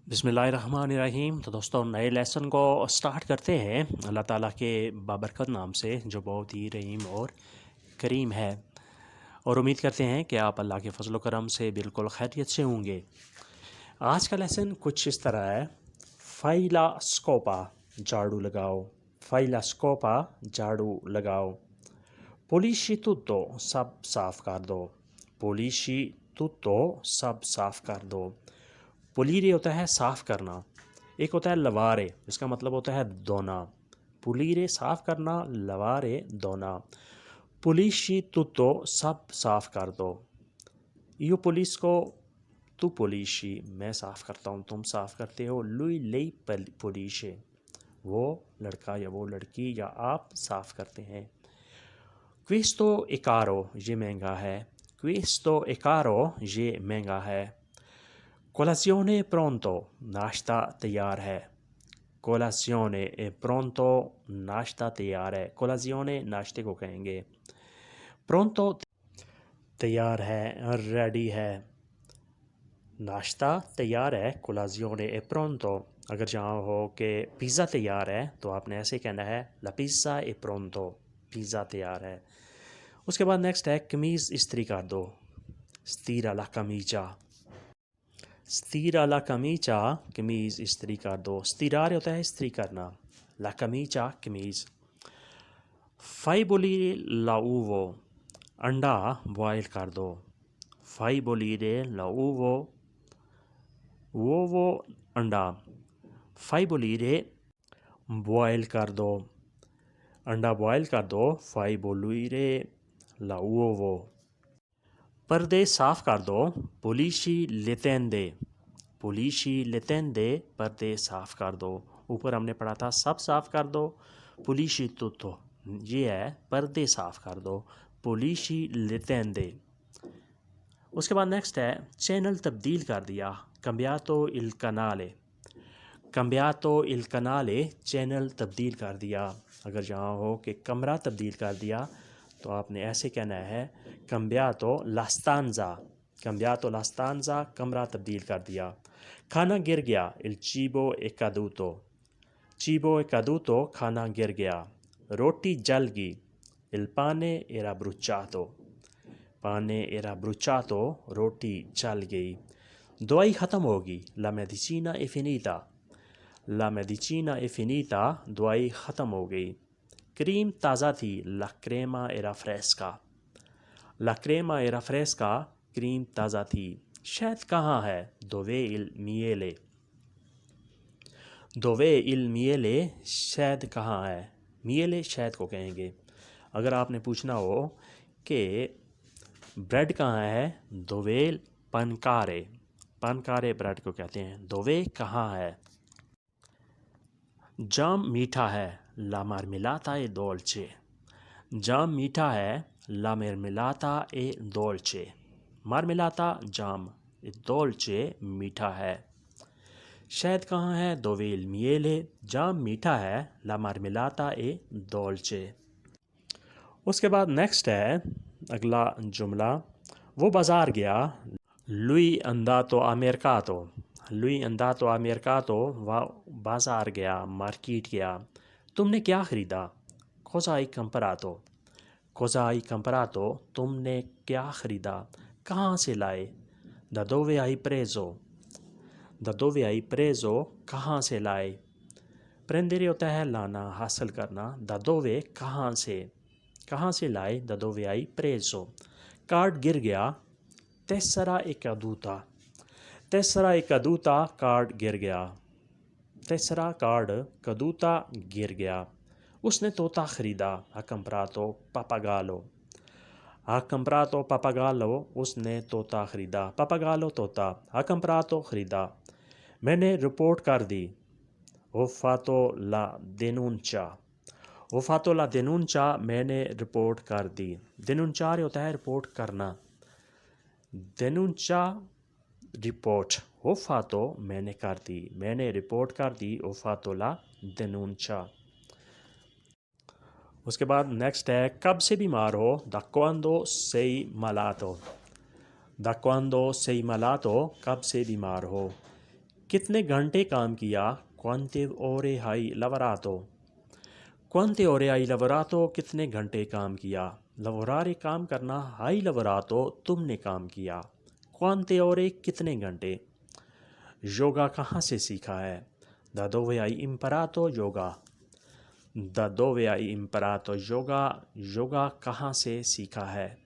बिस्मिल्लाहिर्रहमानिर्रहीम। तो दोस्तों नए लेसन को स्टार्ट करते हैं अल्लाह ताला के बाबरकत नाम से जो बहुत ही रहीम और करीम है। और उम्मीद करते हैं कि आप अल्लाह के फजल करम से बिल्कुल खैरियत से होंगे। आज का लेसन कुछ इस तरह है। फाइलास्कोपा झाड़ू लगाओ, फाइलास्कोपा झाड़ू लगाओ। पुलिशी tutto सब साफ कर दो, पुलिशी tutto सब साफ कर दो। पुलीरे होता है साफ करना, एक होता है लवारे, इसका मतलब होता है धोना। पुलीरे साफ करना, लवारे धोना। पुलिशी tutto सब साफ कर दो। यू पुलिस को तू पुलिशी मैं साफ करता हूँ, तुम साफ करते हो। लुई लई पुलिशे वो लड़का या वो लड़की या आप साफ करते हैं। क्विस्तो इकारो ये महंगा है, क्विस्तो इकारो ये महंगा है। कोलाzione pronto नाश्ता तैयार है, कोलाzione è pronto नाश्ता तैयार है। कोलाzione नाश्ते को कहेंगे। pronto तैयार है, रेडी है। नाश्ता तैयार है, कोलाzione è pronto। अगर जहाँ हो कि पिज़्ज़ा तैयार है तो आपने ऐसे कहना है la pizza è pronto, पिज़्ज़ा तैयार है। उसके बाद नेक्स्ट है कमीज़ इस्त्री कर दो, stira la camicia, stira la camicia कमीज़ इस्त्री कर दो। स्तिरार होता है इस्त्री करना, la camicia कमीज़। fai bollire l'uovo अंडा बॉयल कर दो, fai bollire l'uovo वो अंडा। fai bollire बॉयल कर दो, अंडा बॉयल कर दो, fai bollire l'uovo। पर्दे साफ कर दो, पुलिशी le tende, पुलिशी le tende पर्दे साफ कर दो। ऊपर हमने पढ़ा था सब साफ कर दो, पुलिशी tutto ये है पर्दे साफ कर दो, पुलिशी le tende। उसके बाद नेक्स्ट है चैनल तब्दील कर दिया, cambiato il canale, cambiato il canale channel तब्दील कर दिया। अगर जहाँ हो कि कमरा तब्दील कर दिया तो आपने ऐसे कहना है cambiato la stanza, cambiato la stanza कमरा तब्दील कर दिया। खाना गिर गया, il cibo è caduto, cibo è caduto खाना गिर गया। रोटी जल गई, il pane era bruciato, pane era bruciato रोटी जल गई। दवाई ख़त्म होगी, la medicina è finita, la medicina è finita दवाई ख़त्म हो गई। क्रीम ताज़ा थी, la crema era fresca, la crema era fresca cream ताज़ा थी। शहद कहाँ है, dove il miele, dove il miele शहद कहाँ है। miele शहद को कहेंगे। अगर आपने पूछना हो कि ब्रेड कहाँ है, dove il pancare, pancare bread को कहते हैं। dove कहाँ है। जाम मीठा है, la marmellata è dolce, जाम मीठा है, la marmellata è dolce, marmellata जाम, dolce मीठा है। शहद कहाँ है, dove il miele जाम मीठा है, la marmellata è dolce। उसके बाद नेक्स्ट है अगला जुमला, वो बाज़ार गया, lui è andato a mercato, lui è andato a mercato वह बाज़ार गया, मार्केट गया। तुमने क्या ख़रीदा, cosa hai comprato, cosa hai comprato तुमने क्या ख़रीदा। कहाँ से लाए, da dove hai preso, da dove hai preso कहाँ से लाए। prendere होता है लाना, हासिल करना, da dove कहाँ से लाए, da dove hai preso। Card गिर गया, tessera è caduta, tessera è caduta card गिर गया, tessera कार्ड, caduta गिर गया। उसने तोता ख़रीदा, ha comprato pappagallo, ha comprato pappagallo उसने तोता ख़रीदा, pappagallo तोता, ha comprato ख़रीदा। मैंने रिपोर्ट कर दी, ho fatto la denuncia, ho fatto la denuncia मैंने रिपोर्ट कर दी। denunciare होता है रिपोर्ट करना, denuncia रिपोर्ट, ho fatto मैंने कर दी, मैंने रिपोर्ट कर दी, ho fatto la denuncia। उसके बाद नेक्स्ट है कब से बीमार हो, da quando sei malato, da quando sei malato कब से बीमार हो। कितने घंटे काम किया? Quante ore hai lavorato? Quante ore hai lavorato? कितने घंटे काम किया? Lavorare काम करना, hai lavorato तुमने काम किया। Quante ore कितने घंटे? योगा कहाँ से सीखा है? Da dove hai imparato yoga? Da dove hai imparato yoga? Yoga कहाँ से सीखा है?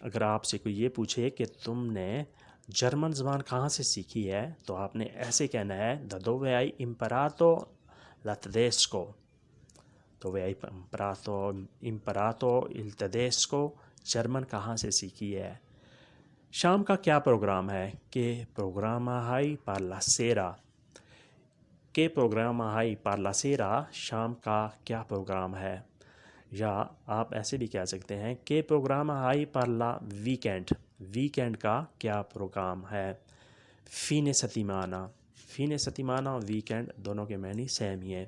अगर आपसे कोई ये पूछे कि तुमने जर्मन ज़बान कहाँ से सीखी है, तो आपने ऐसे कहना है da dove hai imparato la tedesco? dove hai imparato il tedesco? German कहाँ से सीखी है? शाम का क्या प्रोग्राम है? Che programma hai per la sera? Che programma hai per la sera? शाम का क्या प्रोग्राम है? या आप ऐसे भी कह सकते हैं कि प्रोग्राम हाई पार्ला वीकेंड, वीकेंड का क्या प्रोग्राम है? फीने सतिमाना और वीकेंड दोनों के मैनी सेम ही है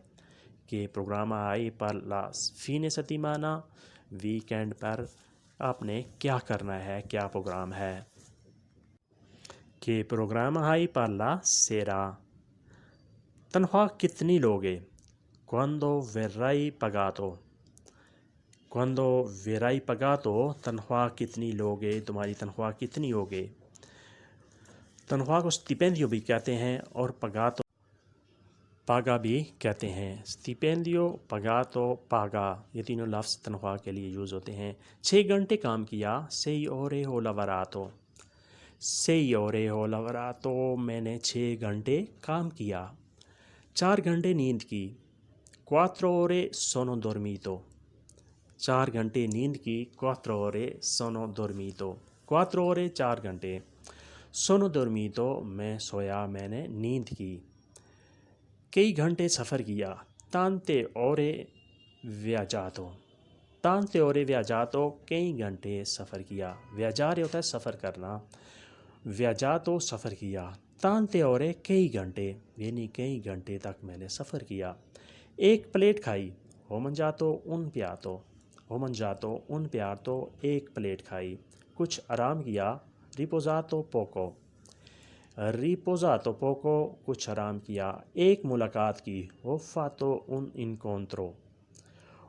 कि प्रोग्राम हाई पार्ला फीने सतिमाना, वीकेंड पर आपने क्या करना है, क्या प्रोग्राम है? कि प्रोग्राम हाई पार्ला सेरा। तनख्वाह कितनी लोगे? Quando verrai pagato? Quando verrai pagato तनख्वाह कितनी लोगे, तुम्हारी तनख्वाह कितनी होगी? तनख्वाह को स्टिपेंडियो भी कहते हैं और पगातो पागा भी कहते हैं। स्टिपेंडियो, पगातो, पागा, ये तीनों लफ्ज़ तनख्वाह के लिए यूज़ होते हैं। 6 घंटे काम किया, sei ore ho lavorato। sei ore ho lavorato, मैंने 6 घंटे काम किया। 4 घंटे नींद की, 4 ore sono dormito। 4 घंटे नींद की, 4 ore sono dormito। 4 ore 4 घंटे, sono dormito मैं सोया, मैंने नींद की। कई घंटे सफ़र किया, tante ore viaggiato। tante ore viaggiato कई घंटे सफ़र किया। viaggiare होता है सफ़र करना, viaggiato सफ़र किया। tante ore कई घंटे, यानी कई घंटे तक मैंने सफ़र किया। एक प्लेट खाई, ho mangiato un piatto। हो mangiato un piatto, एक प्लेट खाई। कुछ आराम किया, riposato poco। riposato poco, कुछ आराम किया। एक मुलाकात की, ho fatto un incontro।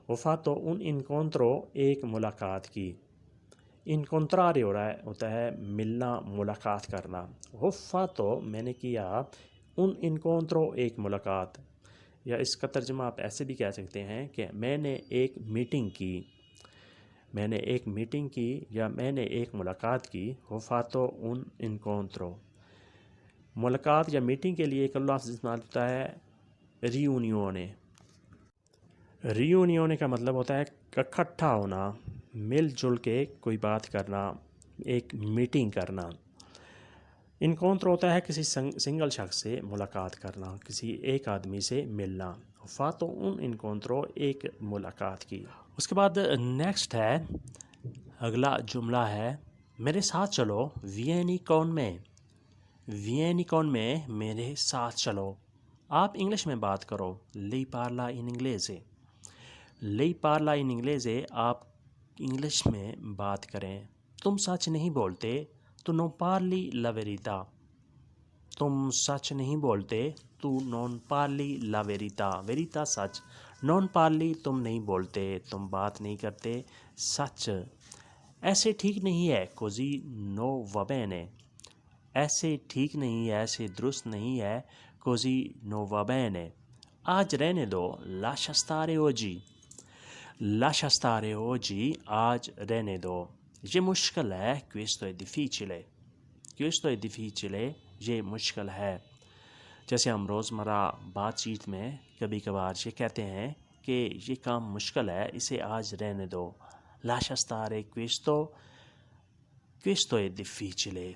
ho fatto un incontro, एक मुलाकात की। incontrare होता है मिलना, मुलाकात करना। ho fatto मैंने किया, un incontro एक मुलाकात। या इसका तर्जुमा आप ऐसे भी कह सकते हैं कि मैंने एक मीटिंग की, मैंने एक मीटिंग की या मैंने एक मुलाकात की। हो फातो उन इनकोंट्रो, मुलाकात या मीटिंग के लिए एक लफ्ज़ इस्तेमाल होता है रियूनियोने। रियूनियोने का मतलब होता है इकट्ठा होना, मिलजुल के कोई बात करना, एक मीटिंग करना। इनकोंट्रो होता है किसी सिंगल शख्स से मुलाकात करना, किसी एक आदमी से मिलना। फातो उन इनकोंट्रो, एक मुलाकात की। उसके बाद नेक्स्ट है, अगला जुमला है मेरे साथ चलो, वियनी कौन में। वियनी कौन में, मेरे साथ चलो। आप इंग्लिश में बात करो, लei parla in inglese। lei parla in inglese, आप इंग्लिश में बात करें। तुम सच नहीं बोलते, tu non parli la verità। तुम सच नहीं बोलते, tu non parli la verità। verità सच, non parli तुम नहीं बोलते, तुम बात नहीं करते, सच। ऐसे ठीक नहीं है, così no va bene। ऐसे ठीक नहीं है, ऐसे दुरुस्त नहीं है, così no va bene। आज रहने दो, lascia stare oggi। lascia stare oggi, आज रहने दो। ये मुश्किल है, questo è difficile। questo è difficile, ये मुश्किल है। जैसे हम रोज़मर्रा बातचीत में कभी कभार ये कहते हैं कि ये काम मुश्किल है, इसे आज रहने दो। lascia stare questo, questo è difficile।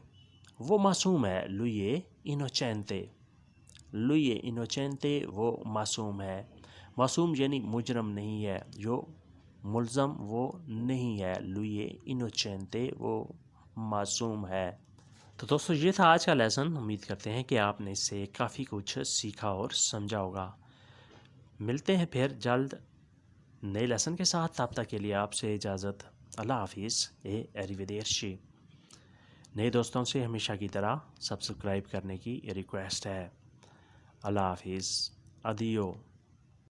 वो मासूम है, lui è innocente। lui è innocente, वो मासूम है। मासूम यानी मुजरम नहीं है, जो मुल्ज़म वो नहीं है। lui è innocente, वो मासूम है। तो दोस्तों ये था आज का लेसन। उम्मीद करते हैं कि आपने इससे काफ़ी कुछ सीखा और समझा होगा। मिलते हैं फिर जल्द नए लेसन के साथ। तब तक के लिए आपसे इजाज़त। अल्लाह हाफिज़। ए अरिवेदेर्शी। नए दोस्तों से हमेशा की तरह सब्सक्राइब करने की रिक्वेस्ट है। अल्लाह हाफिज़। अदियो।